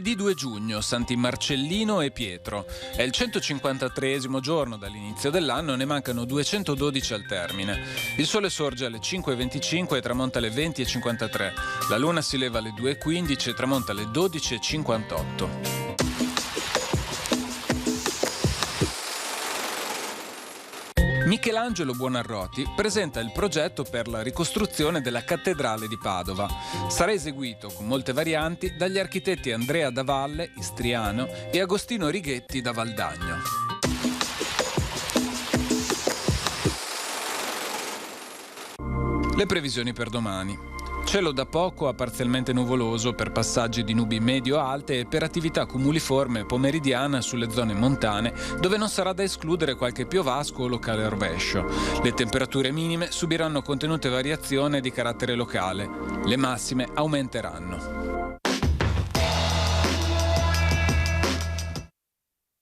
Lunedì 2 giugno, Santi Marcellino e Pietro. È il 153esimo giorno dall'inizio dell'anno e ne mancano 212 al termine. Il sole sorge alle 5:25 e tramonta alle 20:53. La luna si leva alle 2:15 e tramonta alle 12:58. Michelangelo Buonarroti presenta il progetto per la ricostruzione della cattedrale di Padova. Sarà eseguito con molte varianti dagli architetti Andrea Da Valle, istriano, e Agostino Righetti da Valdagno. Le previsioni per domani. Cielo da poco a parzialmente nuvoloso per passaggi di nubi medio-alte e per attività cumuliforme pomeridiana sulle zone montane, dove non sarà da escludere qualche piovasco o locale rovescio. Le temperature minime subiranno contenute variazioni di carattere locale. Le massime aumenteranno.